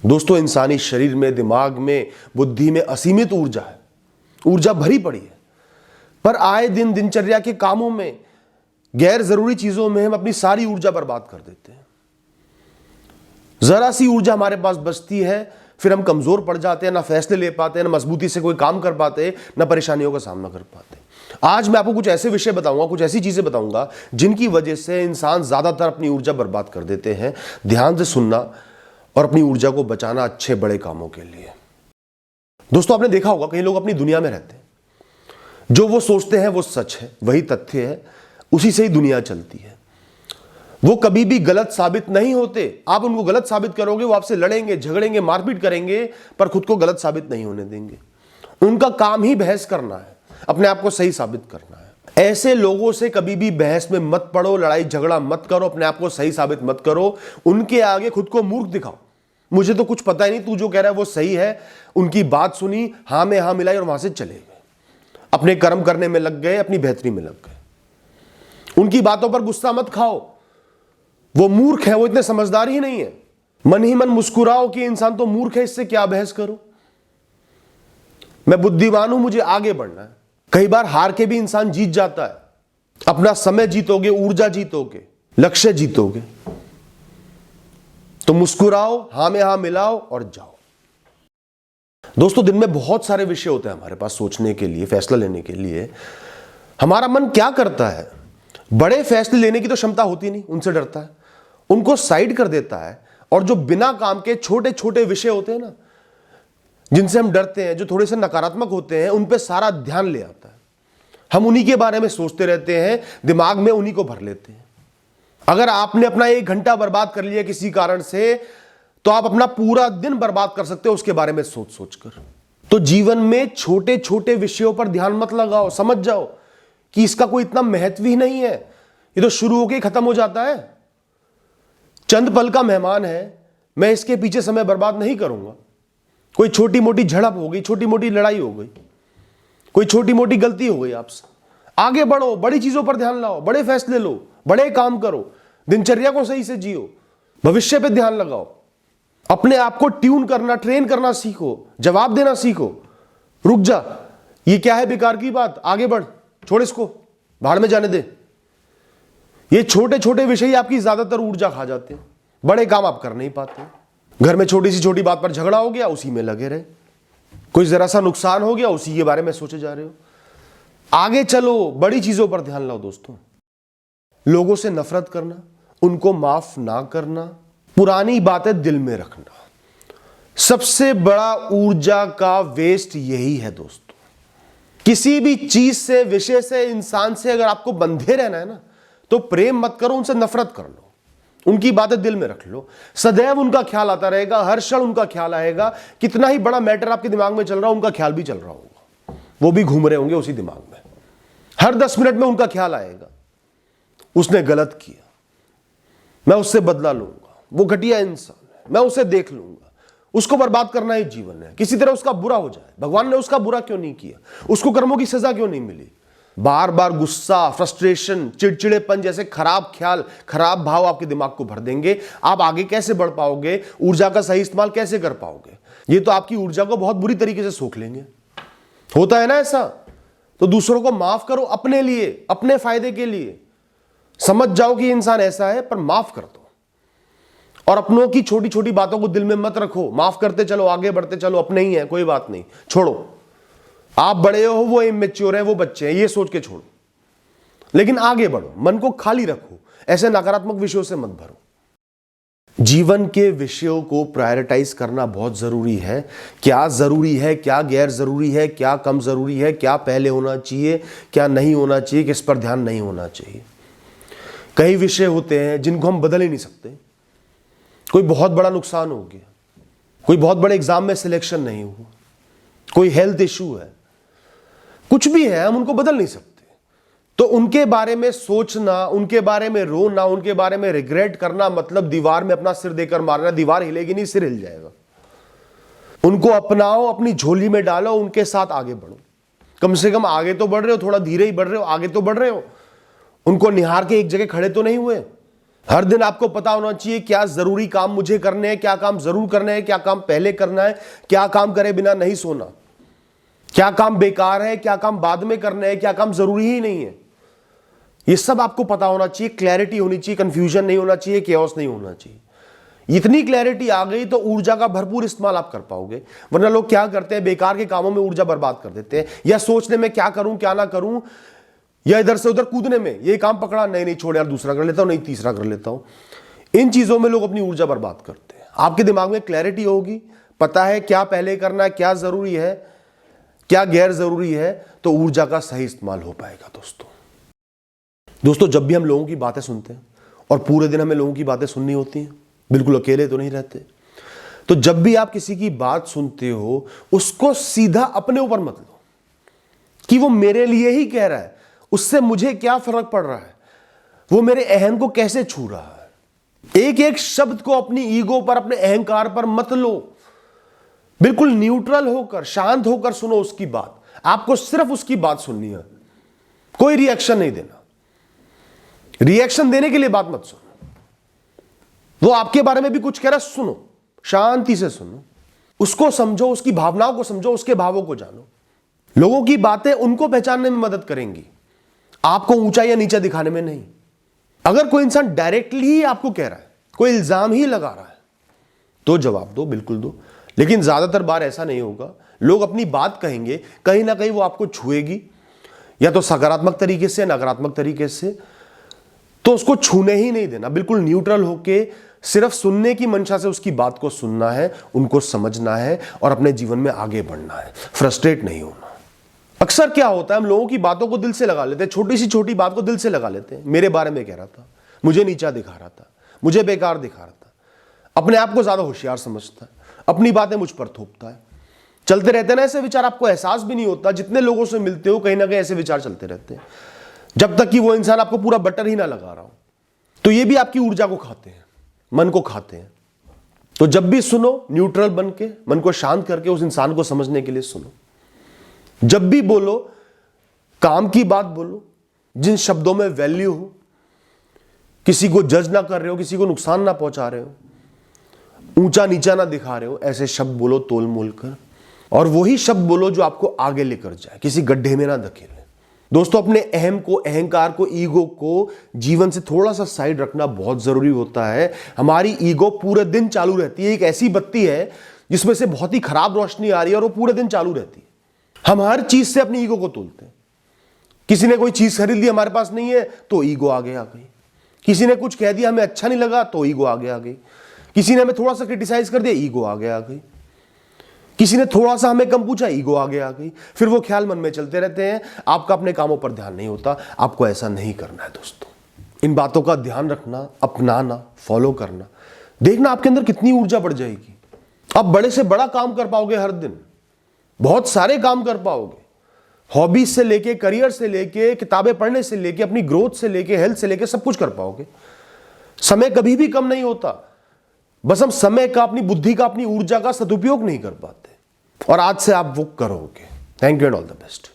दोस्तों, इंसानी शरीर में, दिमाग में, बुद्धि में असीमित ऊर्जा है, ऊर्जा भरी पड़ी है। पर आए दिन दिनचर्या के कामों में, गैर जरूरी चीजों में हम अपनी सारी ऊर्जा बर्बाद कर देते हैं। जरा सी ऊर्जा हमारे पास बचती है, फिर हम कमजोर पड़ जाते हैं, ना फैसले ले पाते हैं, ना मजबूती से कोई काम कर पाते, ना परेशानियों का सामना कर पाते। आज मैं आपको कुछ ऐसे विषय बताऊंगा, कुछ ऐसी चीजें बताऊंगा जिनकी वजह से इंसान ज्यादातर अपनी ऊर्जा बर्बाद कर देते हैं। ध्यान से सुनना और अपनी ऊर्जा को बचाना अच्छे बड़े कामों के लिए। दोस्तों, आपने देखा होगा कई लोग अपनी दुनिया में रहते हैं, जो वो सोचते हैं वो सच है, वही तथ्य है, उसी से ही दुनिया चलती है। वो कभी भी गलत साबित नहीं होते। आप उनको गलत साबित करोगे, वो आपसे लड़ेंगे, झगड़ेंगे, मारपीट करेंगे, पर खुद को गलत साबित नहीं होने देंगे। उनका काम ही बहस करना है, अपने आप को सही साबित करना है। ऐसे लोगों से कभी भी बहस में मत पड़ो, लड़ाई झगड़ा मत करो, अपने आप को सही साबित मत करो। उनके आगे खुद को मूर्ख दिखाओ, मुझे तो कुछ पता ही नहीं, तू जो कह रहा है वो सही है। उनकी बात सुनी, हाँ में हाँ मिलाई और वहां से चले गए, अपने कर्म करने में लग गए, अपनी बेहतरी में लग गए। उनकी बातों पर गुस्सा मत खाओ, वो मूर्ख है, वो इतने समझदार ही नहीं है। मन ही मन मुस्कुराओ कि इंसान तो मूर्ख है, इससे क्या बहस करूं, मैं बुद्धिमान हूं, मुझे आगे बढ़ना है। कई बार हार के भी इंसान जीत जाता है। अपना समय जीतोगे, ऊर्जा जीतोगे, लक्ष्य जीतोगे, तो मुस्कुराओ, हां में हां मिलाओ और जाओ। दोस्तों, दिन में बहुत सारे विषय होते हैं हमारे पास सोचने के लिए, फैसला लेने के लिए। हमारा मन क्या करता है, बड़े फैसले लेने की तो क्षमता होती नहीं, उनसे डरता है, उनको साइड कर देता है। और जो बिना काम के छोटे छोटे विषय होते हैं ना, जिनसे हम डरते हैं, जो थोड़े से नकारात्मक होते हैं, उन पे सारा ध्यान ले आता है। हम उन्हीं के बारे में सोचते रहते हैं, दिमाग में उन्हीं को भर लेते हैं। अगर आपने अपना 1 घंटा बर्बाद कर लिया किसी कारण से, तो आप अपना पूरा दिन बर्बाद कर सकते हो उसके बारे में सोच सोचकर। तो जीवन में छोटे छोटे विषयों पर ध्यान मत लगाओ, समझ जाओ कि इसका कोई इतना महत्व ही नहीं है, ये तो शुरू होके खत्म हो जाता है, चंद पल का मेहमान है, मैं इसके पीछे समय बर्बाद नहीं करूंगा। कोई छोटी मोटी झड़प हो गई, छोटी मोटी लड़ाई हो गई, कोई छोटी मोटी गलती हो गई आपसे, आगे बढ़ो, बड़ी चीजों पर ध्यान लाओ, बड़े फैसले लो, बड़े काम करो, दिनचर्या को सही से जियो, भविष्य पे ध्यान लगाओ, अपने आप को ट्यून करना, ट्रेन करना सीखो, जवाब देना सीखो। रुक जा, ये क्या है बेकार की बात, आगे बढ़, छोड़ इसको, भाड़ में जाने दे। ये छोटे छोटे विषय आपकी ज्यादातर ऊर्जा खा जाते हैं, बड़े काम आप कर नहीं पाते। घर में छोटी सी छोटी बात पर झगड़ा हो गया, उसी में लगे रहे, कोई जरा सा नुकसान हो गया, उसी के बारे में सोचे जा रहे हो। आगे चलो, बड़ी चीजों पर ध्यान लाओ। दोस्तों, लोगों से नफरत करना, उनको माफ ना करना, पुरानी बातें दिल में रखना, सबसे बड़ा ऊर्जा का वेस्ट यही है। दोस्तों, किसी भी चीज से, विषय से, इंसान से अगर आपको बंधे रहना है ना, तो प्रेम मत करो, उनसे नफरत कर लो, उनकी बातें दिल में रख लो। सदैव उनका ख्याल आता रहेगा, हर क्षण उनका ख्याल आएगा। कितना ही बड़ा मैटर आपके दिमाग में चल रहा हो, उनका ख्याल भी चल रहा होगा, वो भी घूम रहे होंगे उसी दिमाग में। हर 10 मिनट में उनका ख्याल आएगा, उसने गलत किया, मैं उससे बदला लूंगा, वो घटिया इंसान है, मैं उसे देख लूंगा, उसको बर्बाद करना ही जीवन है, किसी तरह उसका बुरा हो जाए। भगवान ने उसका बुरा क्यों नहीं किया, उसको कर्मों की सजा क्यों नहीं मिली। बार बार गुस्सा, फ्रस्ट्रेशन, चिड़चिड़ेपन जैसे खराब ख्याल, खराब भाव आपके दिमाग को भर देंगे। आप आगे कैसे बढ़ पाओगे, ऊर्जा का सही इस्तेमाल कैसे कर पाओगे। ये तो आपकी ऊर्जा को बहुत बुरी तरीके से सोख लेंगे। होता है ना ऐसा। तो दूसरों को माफ करो, अपने लिए, अपने फायदे के लिए। समझ जाओ कि इंसान ऐसा है, पर माफ कर दो। और अपनों की छोटी छोटी बातों को दिल में मत रखो, माफ करते चलो, आगे बढ़ते चलो, अपने ही है, कोई बात नहीं, छोड़ो। आप बड़े हो, वो इमेच्योर है, वो बच्चे हैं, ये सोच के छोड़ो, लेकिन आगे बढ़ो, मन को खाली रखो, ऐसे नकारात्मक विषयों से मत भरो। जीवन के विषयों को प्रायोरिटाइज करना बहुत जरूरी है। क्या जरूरी है, क्या गैर जरूरी है, क्या कम जरूरी है, क्या पहले होना चाहिए, क्या नहीं होना चाहिए, किस पर ध्यान नहीं होना चाहिए। कई विषय होते हैं जिनको हम बदल ही नहीं सकते। कोई बहुत बड़ा नुकसान हो गया, कोई बहुत बड़े एग्जाम में सिलेक्शन नहीं हुआ, कोई हेल्थ इशू है, कुछ भी है, हम उनको बदल नहीं सकते। तो उनके बारे में सोचना, उनके बारे में रोना, उनके बारे में रिग्रेट करना मतलब दीवार में अपना सिर देकर मारना। दीवार हिलेगी नहीं, सिर हिल जाएगा। उनको अपनाओ, अपनी झोली में डालो, उनके साथ आगे बढ़ो। कम से कम आगे तो बढ़ रहे हो, थोड़ा धीरे ही बढ़ रहे हो, आगे तो बढ़ रहे हो। उनको निहार के एक जगह खड़े तो नहीं हुए। हर दिन आपको पता होना चाहिए क्या जरूरी काम मुझे करने हैं, क्या काम जरूर करने हैं, क्या काम पहले करना है, क्या काम करे बिना नहीं सोना, क्या काम बेकार है, क्या काम बाद में करना है, क्या काम जरूरी ही नहीं है। ये सब आपको पता होना चाहिए, क्लैरिटी होनी चाहिए, कंफ्यूजन नहीं होना चाहिए, केओस नहीं होना चाहिए। इतनी क्लैरिटी आ गई तो ऊर्जा का भरपूर इस्तेमाल आप कर पाओगे। वरना लोग क्या करते हैं, बेकार के कामों में ऊर्जा बर्बाद कर देते हैं, या सोचने में क्या करूं क्या ना करूं, या इधर से उधर कूदने में, ये काम पकड़ा, नहीं छोड़ यार दूसरा कर लेता हूं, नहीं तीसरा कर लेता हूं। इन चीजों में लोग अपनी ऊर्जा बर्बाद करते हैं। आपके दिमाग में क्लैरिटी होगी, पता है क्या पहले करना है, क्या जरूरी है, क्या गैर जरूरी है, तो ऊर्जा का सही इस्तेमाल हो पाएगा। दोस्तों जब भी हम लोगों की बातें सुनते हैं, और पूरे दिन हमें लोगों की बातें सुननी होती हैं, बिल्कुल अकेले तो नहीं रहते, तो जब भी आप किसी की बात सुनते हो, उसको सीधा अपने ऊपर मत लो कि वो मेरे लिए ही कह रहा है, उससे मुझे क्या फर्क पड़ रहा है, वो मेरे अहम को कैसे छू रहा है। एक एक शब्द को अपनी ईगो पर, अपने अहंकार पर मत लो। बिल्कुल न्यूट्रल होकर, शांत होकर सुनो उसकी बात। आपको सिर्फ उसकी बात सुननी है, कोई रिएक्शन नहीं देना। रिएक्शन देने के लिए बात मत सुनो। वो आपके बारे में भी कुछ कह रहा है, सुनो, शांति से सुनो, उसको समझो, उसकी भावनाओं को समझो, उसके भावों को जानो। लोगों की बातें उनको पहचानने में मदद करेंगी, आपको ऊंचा या नीचा दिखाने में नहीं। अगर कोई इंसान डायरेक्टली ही आपको कह रहा है, कोई इल्जाम ही लगा रहा है, तो जवाब दो, बिल्कुल दो। लेकिन ज्यादातर बार ऐसा नहीं होगा। लोग अपनी बात कहेंगे, कहीं ना कहीं वो आपको छुएगी, या तो सकारात्मक तरीके से, नकारात्मक तरीके से, तो उसको छूने ही नहीं देना। बिल्कुल न्यूट्रल होके सिर्फ सुनने की मंशा से उसकी बात को सुनना है, उनको समझना है और अपने जीवन में आगे बढ़ना है, फ्रस्ट्रेट नहीं होना। अक्सर क्या होता है, हम लोगों की बातों को दिल से लगा लेते हैं, छोटी सी छोटी बात को दिल से लगा लेते हैं। मेरे बारे में कह रहा था, मुझे नीचा दिखा रहा था, मुझे बेकार दिखा रहा था, अपने आप को ज्यादा होशियार समझता है, अपनी बातें मुझ पर थोपता है। चलते रहते हैं ना ऐसे विचार, आपको एहसास भी नहीं होता। जितने लोगों से मिलते हो, कहीं ना कहीं ऐसे विचार चलते रहते हैं, जब तक कि वो इंसान आपको पूरा बटर ही ना लगा रहा हो। तो ये भी आपकी ऊर्जा को खाते हैं, मन को खाते हैं। तो जब भी सुनो, न्यूट्रल बन के, मन को शांत करके उस इंसान को समझने के लिए सुनो। जब भी बोलो, काम की बात बोलो, जिन शब्दों में वैल्यू हो, किसी को जज ना कर रहे हो, किसी को नुकसान ना पहुंचा रहे हो, ऊंचा नीचा ना दिखा रहे हो, ऐसे शब्द बोलो तोल मोल कर। और वही शब्द बोलो जो आपको आगे लेकर जाए, किसी गड्ढे में ना धकेले। दोस्तों अपने अहम को, अहंकार को, ईगो को जीवन से थोड़ा सा साइड रखना बहुत जरूरी होता है। हमारी ईगो पूरे दिन चालू रहती है, एक ऐसी बत्ती है जिसमें से बहुत ही खराब रोशनी आ रही है और वो पूरे दिन चालू रहती है। हम हर चीज से अपनी ईगो को तोलते हैं। किसी ने कोई चीज खरीद ली, हमारे पास नहीं है, तो ईगो आगे आ गई। किसी ने कुछ कह दिया, हमें अच्छा नहीं लगा, तो ईगो आगे आ गई। किसी ने हमें थोड़ा सा क्रिटिसाइज कर दिया, ईगो आगे आ गई। किसी ने थोड़ा सा हमें कम पूछा, ईगो आगे आ गई। फिर वो ख्याल मन में चलते रहते हैं, आपका अपने कामों पर ध्यान नहीं होता। आपको ऐसा नहीं करना है दोस्तों। इन बातों का ध्यान रखना, अपनाना, फॉलो करना, देखना आपके अंदर कितनी ऊर्जा बढ़ जाएगी। आप बड़े से बड़ा काम कर पाओगे, हर दिन बहुत सारे काम कर पाओगे। हॉबीज से लेके, करियर से लेके, किताबें पढ़ने से लेके, अपनी ग्रोथ से लेके, हेल्थ से लेके, सब कुछ कर पाओगे। समय कभी भी कम नहीं होता, बस हम समय का, अपनी बुद्धि का, अपनी ऊर्जा का सदुपयोग नहीं कर पाते। और आज से आप वो करोगे। Thank you and all the best.